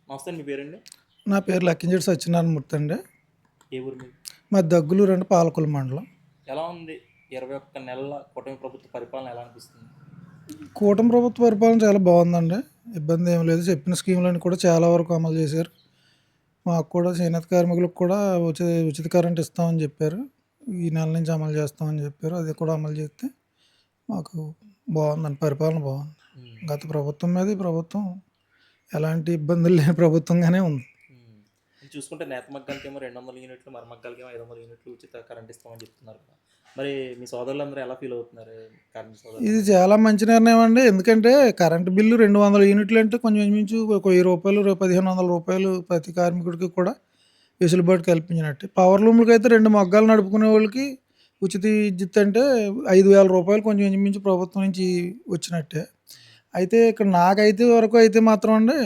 నమస్తే అండి. మీ పేరండి? నా పేరు లక్కింజేటి సత్యనారాయణమూర్తి అండి. ఏ ఊరు మీది? మాది దగ్గులూరు పాలకొల్లు మండలం. ఎలా ఉంది 21 నెలల కూటమి ప్రభుత్వ పరిపాలన ఎలా అనిపిస్తుంది? కూటమి ప్రభుత్వ పరిపాలన చాలా బాగుందండి. ఇబ్బంది ఏమి లేదు. చెప్పిన స్కీములన్నీ కూడా చాలా వరకు అమలు చేశారు. మాకు కూడా చేనేత కార్మికులకు కూడా ఉచిత కరెంట్ ఇస్తామని చెప్పారు. ఈ నెల నుంచి అమలు చేస్తామని చెప్పారు. అది కూడా అమలు చేస్తే మాకు బాగుందండి. పరిపాలన బాగుంది. గత ప్రభుత్వం మీద ఈ ప్రభుత్వం ఎలాంటి ఇబ్బందులు లేని ప్రభుత్వంగానే ఉంది. ఇది చూసుకుంటే నేత మగ్గాలకేమో 200 యూనిట్లు, మరమగ్గాలకేమో 500 యూనిట్లు ఉచిత కరెంట్ ఇస్తామని చెప్తున్నారు కదా! మరి మీ సోదరులందరూ ఎలా ఫీల్ అవుతున్నారు? కార్మిక ఇది సోదరులు? చాలా మంచి నిర్ణయం అండి. ఎందుకంటే కరెంట్ బిల్లు 200 యూనిట్లు అంటే కొంచెం ఇంచుమించు ఒక రూ. 1000, రూ. 1500 ప్రతి కార్మికుడికి కూడా వెసులుబాటు కల్పించినట్టే. పవర్ లూమ్‌లకైతే 2 మగ్గాలు నడుపుకునే వాళ్ళకి ఉచిత విద్యుత్ అంటే రూ. 5000 కొంచెం ఇంచుమించు ప్రభుత్వం నుంచి వచ్చినట్టే. అయితే ఇక్కడ నాకైతే వరకు అయితే మాత్రం అండి,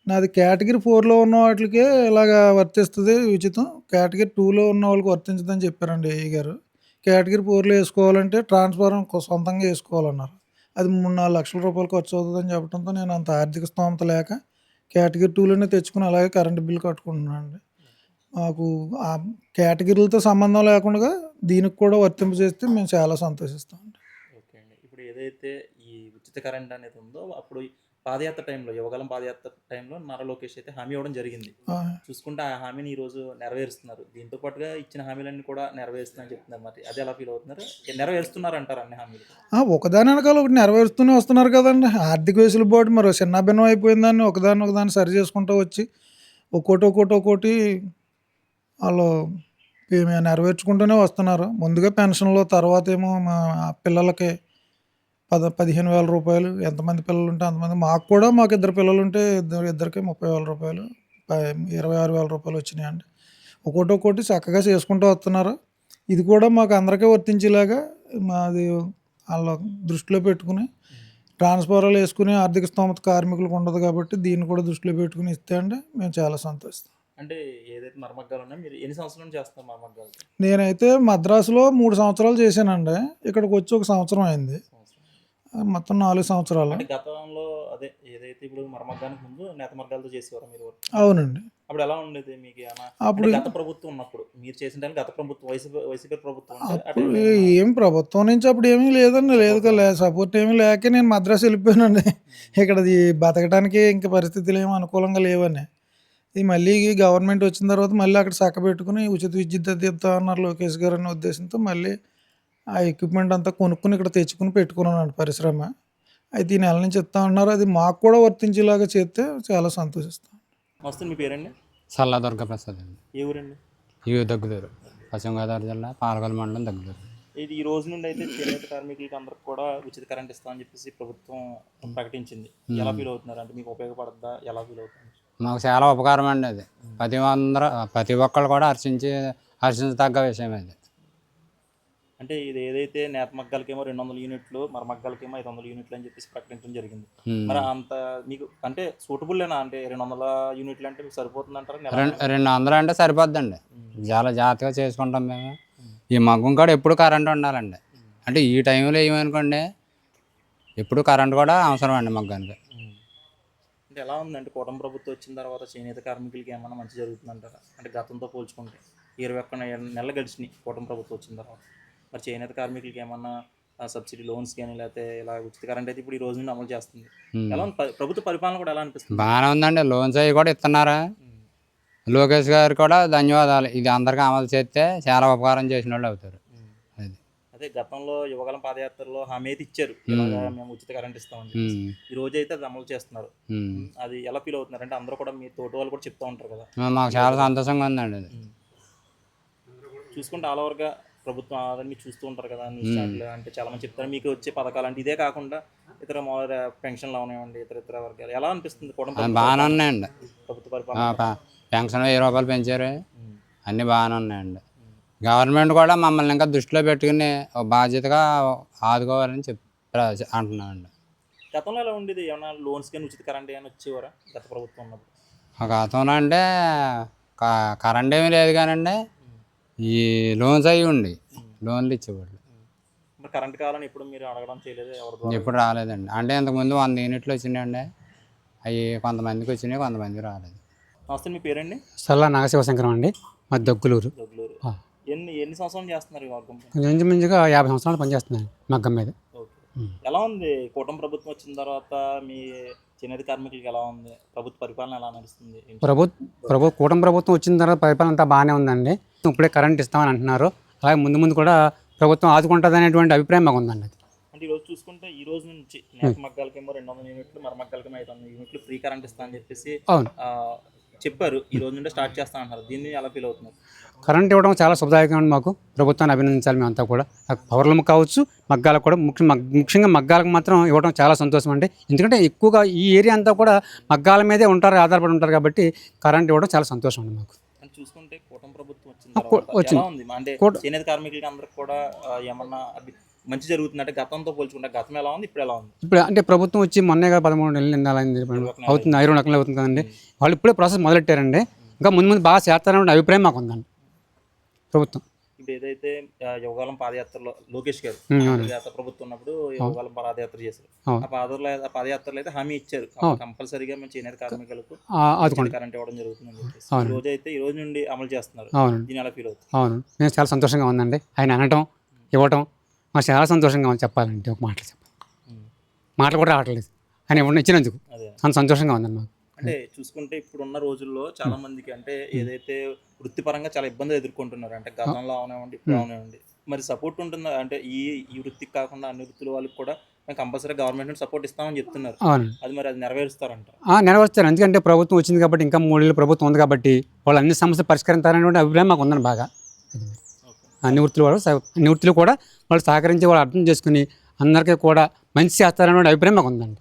నాది కేటగిరీ 4లో ఉన్న వాటిలకే ఇలాగా వర్తిస్తది ఉచితం. కేటగిరీ 2లో ఉన్న వాళ్ళకి వర్తించదని చెప్పారండి ఏఈ గారు. కేటగిరీ 4లో వేసుకోవాలంటే ట్రాన్స్‌ఫార్మర్ సొంతంగా వేసుకోవాలన్నారు. అది 3, 4 లక్షల రూపాయలు ఖర్చు అవుతుందని చెప్పడంతో నేను అంత ఆర్థిక స్తోమత లేక కేటగిరీ 2లోనే తెచ్చుకొని అలాగే కరెంట్ బిల్ కట్టుకుంటున్నానండి. మాకు ఆ కేటగిరీలతో సంబంధం లేకుండా దీనికి కూడా వర్తింపజేస్తే మేము చాలా సంతోషిస్తామండి. ఓకే అండి. ఇప్పుడు ఏదైతే ఈ ఉచిత కరెంట్ అనేది ఉందో, అప్పుడు ఈ పాదయాత్ర టైంలో, యువగళం పాదయాత్ర టైంలో నారా లోకేష్ అయితే హామీ ఇవ్వడం జరిగింది. ఆ! చూసుకుంటే ఆ హామీని ఈరోజు నెరవేరుస్తున్నారు. దీంతో పాటుగా ఇచ్చిన హామీలన్నీ కూడా నెరవేరుస్తున్నారని చెప్తున్నారు. మరి అది ఎలా ఫీల్ అవుతున్నారు? నెరవేరుస్తున్నారంటారా అన్ని హామీలు? ఒకదాని వెనకాల ఒకటి నెరవేరుస్తూనే వస్తున్నారు కదండీ! ఆర్థిక వెసులుబాటు మరి చిన్నాభిన్నం అయిపోయిందాన్ని ఒకదాన్ని సరి చేసుకుంటూ వచ్చి ఒక్కోటి ఆళ్ళు నెరవేర్చుకుంటూనే వస్తున్నారు. ముందుగా పెన్షన్‌లు, తర్వాతేమో మా పిల్లలకి 15,000 రూపాయలు. ఎంతమంది పిల్లలుంటే అంతమంది. మాకు ఇద్దరు పిల్లలుంటే ఇద్దరికి 30,000 రూపాయలు, 26,000 రూపాయలు వచ్చినాయండి. ఒక్కోటి చక్కగా చేసుకుంటూ వస్తున్నారు. ఇది కూడా మాకు అందరికీ వర్తించేలాగా మాది ఆళ్ళ దృష్టిలో పెట్టుకుని ట్రాన్స్‌ఫారాలు వేసుకునే ఆర్థిక స్తోమత కార్మికులకు ఉండదు కాబట్టి దీన్ని కూడా దృష్టిలో పెట్టుకుని ఇస్తే అండి మేము చాలా సంతోషిస్తాం. అంటే ఏదైతే మరమగ్గాలు ఉన్నాయో, మీరు ఎన్ని సంవత్సరాల నుంచి చేస్తున్నారు మరమగ్గాలు? నేనైతే మద్రాసులో 3 సంవత్సరాలు చేశానండి. ఇక్కడికొచ్చి ఒక సంవత్సరం అయింది. సంవత్సరం. మొత్తం 4 సంవత్సరాలు. అంటే గతంలో అదే ఏదైతే ఇప్పుడు మరమగ్గానికి ముందు నేత మగ్గాలతో చేసేవారా మీరు వర్క్? అవునండి. అప్పుడు ఎలా ఉండేది మీకు ఏమన్నా? అంటే అప్పుడు గత ప్రభుత్వం ఉన్నప్పుడు మీరు చేసిన టైంలో గత ప్రభుత్వం వైసీపీ ప్రభుత్వం ఉంటే ఆ అప్పుడు టైంలో ఏమన్నా ఏం ప్రభుత్వం నుంచి అప్పుడు ఏమీ లేదండి. సపోర్ట్ ఏమీ లేకే నేను మద్రాసు వెళ్ళిపోయానండి. ఇక్కడ బతకడానికి ఇంక పరిస్థితులు ఏమి అనుకూలంగా లేవని. మళ్ళీ గవర్నమెంట్ వచ్చిన తర్వాత మళ్ళీ అక్కడ చక్కబెట్టుకుని ఉచిత విద్యుత్ అది ఇద్దాం అన్నారు లోకేష్ గారు అనే ఉద్దేశంతో మళ్ళీ ఆ ఎక్విప్మెంట్ అంతా కొనుక్కొని ఇక్కడ తెచ్చుకొని పెట్టుకున్నానండి పరిశ్రమ. అయితే ఈ నెల నుంచి ఇస్తా అన్నారు. అది మాకు కూడా వర్తించేలాగా చేస్తే చాలా సంతోషిస్తాం. వస్తే మీ పేరండి? సల్లా దుర్గాప్రసాద్ అండి. ఏ ఊరండి? ఇవి దగ్గుదూరు, పశ్చిమ గోదావరి జిల్లా పాలకొల్లు మండలం దగ్గుదూరు. ఇది ఈ రోజు నుండి అయితే చేనేత కార్మికులకి అందరికి కూడా ఉచిత కరెంట్ ఇస్తామని చెప్పేసి ప్రభుత్వం ప్రకటించింది. ఎలా ఫీల్ అవుతున్నారు? అంటే మీకు ఉపయోగపడద్దా? ఎలా ఫీల్ అవుతుంది? మాకు చాలా ఉపకారం అండి అది. ప్రతి ఒక్కళ్ళు కూడా హర్షించదగ్గ విషయం అది. అంటే ఇది ఏదైతే నేత మగ్గాలకేమో 200 యూనిట్లు, మరమగ్గాలకేమో 500 యూనిట్లు అని చెప్పేసి ప్రకటించడం జరిగింది. మరి అంత మీకు అంటే సూటబుల్లేనా? అంటే 200 యూనిట్లు అంటే మీకు సరిపోతుంది అంటారా? 200 అంటే సరిపోద్దండి. చాలా జాగ్రత్తగా చేసుకుంటాం మేము. ఈ మగ్గం కూడా ఎప్పుడు కరెంట్ ఉండాలండి. అంటే ఈ టైంలో ఏమనుకోండి, ఎప్పుడు కరెంట్ కూడా అవసరం అండి మగ్గానికి. అంటే ఎలా ఉందంటే కూటమి ప్రభుత్వం వచ్చిన తర్వాత చేనేత కార్మికులకి ఏమైనా మంచి జరుగుతుందంటారా? అంటే గతంతో పోల్చుకుంటే 21 నెలలు గడిచినాయి కూటమి ప్రభుత్వం వచ్చిన తర్వాత. మరి చేనేత కార్మికులకి ఏమన్నా సబ్సిడీ లోన్స్ కానీ, లేకపోతే ఇలా ఉచిత కరెంట్ అయితే ఇప్పుడు ఈ రోజు నుండి అమలు చేస్తుంది. ఎలా ఉంది? ప్రభుత్వ పరిపాలన కూడా ఎలా అనిపిస్తుంది? బాగానే ఉందండి. లోన్స్ అవి కూడా ఇస్తున్నారా. లోకేష్ గారు కూడా ధన్యవాదాలు. ఇది అందరికీ అమలు చేస్తే చాలా ఉపకారం చేసిన వాళ్ళు అవుతారు. అది అదే గతంలో యువగలం పాదయాత్రలో హామీ అయితే ఇచ్చారు, ఇలాగా మేము ఉచిత కరెంట్ ఇస్తామని చెప్పేసి. ఈ రోజు అయితే అది అమలు చేస్తున్నారు. అది ఎలా ఫీల్ అవుతున్నారు? అంటే అందరూ కూడా మీ తోటి వాళ్ళు కూడా చెప్తూ ఉంటారు కదా. మాకు చాలా సంతోషంగా ఉందండి అది. చూసుకుంటే ఆల్ ఓవర్గా ప్రభుత్వం ఆదాన్ని చూస్తూ ఉంటారు కదా న్యూస్ ఛానల్. అంటే చాలా మంది చెప్తారు మీకు వచ్చే పథకాలు. అంటే ఇదే కాకుండా ఇతర మామూలుగా పెన్షన్లు అవనివ్వండి, ఇతర వర్గాలు ఎలా అనిపిస్తుంది? బాగానే ఉన్నాయండి. ప్రభుత్వ పరిపాలన పెన్షన్ 1000 రూపాయలు పెంచారు. అన్నీ బాగానే ఉన్నాయండి. గవర్నమెంట్ కూడా మమ్మల్ని ఇంకా దృష్టిలో పెట్టుకుని బాధ్యతగా ఆదుకోవాలని అంటున్నామండి. గతంలో ఎలా ఉండేది? ఏమైనా లోన్స్ కానీ ఉచిత కరెంట్ ఏమైనా వచ్చేవారా గత ప్రభుత్వం ఉన్నప్పుడు? గతంలో అంటే కరెంట్ ఏమీ లేదు కానండి, ఈ లోన్స్ అవి ఉండి లోన్లు ఇచ్చేవాళ్ళు. మరి కరెంట్ కావాలని ఇప్పుడు మీరు అడగడం చేయలేదు? ఎవరు ఎప్పుడు రాలేదండి. అంటే ఇంతకుముందు 100 యూనిట్లు వచ్చినాయండి. అవి కొంతమందికి వచ్చినాయి, కొంతమందికి రాలేదు. నమస్తే, మీ పేరండి? సల్లా నాగశివశంకరం అండి, మా దగ్గులూరు. దొగ్లూరు. ఆ. ఎన్ని సంవత్సరాలు చేస్తున్నారు ఈ వర్గం? ఇంచుమించుగా 50 సంవత్సరాలు పనిచేస్తున్నాను మగ్గం మీద. ఓకే. ఎలా ఉంది కూటమి ప్రభుత్వం వచ్చిన తర్వాత మీ చేనేత కార్మికులకి ఎలా ఉంది? ప్రభుత్వ పరిపాలన ఎలా నడుస్తుంది? కూటమి ప్రభుత్వం వచ్చిన తర్వాత పరిపాలన అంతా బాగానే ఉందండి. ఇప్పుడే కరెంట్ ఇస్తామని అంటున్నారు. అలాగే ముందు ముందు కూడా ప్రభుత్వం ఆదుకుంటుంది అనేటువంటి అభిప్రాయం మాకు ఉందండి. అది అంటే ఈరోజు చూసుకుంటే ఈ రోజు నుంచి నేత మగ్గాలకేమో 200 యూనిట్లు, మర మగ్గాలకేమో 500 యూనిట్లు ఫ్రీ కరెంట్ ఇస్తా అని చెప్పేసి అవును, చెప్పారు. ఈ రోజు నుండి స్టార్ట్ చేస్తా అంటారు. దీన్ని ఎలా ఫీల్ అవుతున్నారు? కరెంట్ ఇవ్వడం చాలా శుభదాయకం అండి. మాకు ప్రభుత్వాన్ని అభినందించాలి మేమంతా కూడా. పవర్లము కావచ్చు, మగ్గాలకు కూడా ముఖ్యంగా మగ్గాలకు మాత్రం ఇవ్వడం చాలా సంతోషం అండి. ఎందుకంటే ఎక్కువగా ఈ ఏరియా అంతా కూడా మగ్గాల మీదే ఉంటారు, ఆధారపడి ఉంటారు కాబట్టి కరెంట్ ఇవ్వడం చాలా సంతోషం అండి మాకు. చూసుకుంటే కూటమి ప్రభుత్వం వచ్చిన తర్వాత ఎలా ఉంది? అంటే చేనేత కార్మికులకి అందరికి కూడా ఏమన్నా మంచి జరుగుతుంది అంటే గతంతో పోల్చుకుంటే గతం ఎలా ఉంది, ఇప్పుడు ఎలా ఉంది? ఇప్పుడు అంటే ప్రభుత్వం వచ్చి మొన్నేగా 13 నెలలు అవుతుంది, 20 నెలలు అవుతుంది కదండి. వాళ్ళు ఇప్పుడే ప్రాసెస్ మొదలెట్టారండి. ఇంకా ముందు ముందు బాగా చేస్తారనే అభిప్రాయం మాకు ఉందండి ప్రభుత్వం. ఇప్పుడు ఏదైతే యువకాలం పాదయాత్రలో లోకేష్ గారు ప్రభుత్వం ఉన్నప్పుడు యువకాలం పాదయాత్ర చేశారు. ఆ పాదయాత్రలో అయితే హామీ ఇచ్చారు, కంపల్సరీగా మేము చేనేత కార్మికులకు కరెంట్ ఇవ్వడం జరుగుతుందని చెప్పేసి. ఈ రోజు అయితే ఈ రోజు నుండి అమలు చేస్తున్నారు. దీని ఎలా ఫీల్ అవుతుంది? అవును, నేను చాలా సంతోషంగా ఉందండి. ఆయన అనటం ఇవ్వటం మాకు చాలా సంతోషంగా ఉంది. చెప్పాలంటే ఒక మాటలు మాటలు కూడా రావట్లేదు ఆయన ఇవ్వడం ఇచ్చినందుకు అంత సంతోషంగా ఉందండి మాకు. అంటే చూసుకుంటే ఇప్పుడున్న రోజుల్లో చాలా మందికి అంటే ఏదైతే వృత్తిపరంగా చాలా ఇబ్బందులు ఎదుర్కొంటున్నారు. అంటే గతంలో అవనివ్వండి, ఇప్పుడు అవనివ్వండి, మరి సపోర్ట్ ఉంటుందా? అంటే ఈ వృత్తికి కాకుండా అన్ని వృత్తుల వాళ్ళకి కూడా కంపల్సరీ గవర్నమెంట్ నుండి సపోర్ట్ ఇస్తామని చెప్తున్నారు. అది మరి అది నెరవేరుస్తారంట? నెరవేరుస్తారు. ఎందుకంటే ప్రభుత్వం వచ్చింది కాబట్టి, ఇంకా 3 ఏళ్ళు ప్రభుత్వం ఉంది కాబట్టి వాళ్ళు అన్ని సమస్యలు పరిష్కరించాలనేటువంటి అభిప్రాయం మాకు ఉందండి బాగా. అన్ని వృత్తులు కూడా వాళ్ళు సహకరించి వాళ్ళు అర్థం చేసుకుని అందరికీ కూడా మంచి చేస్తారనే అభిప్రాయం మాకు ఉందండి.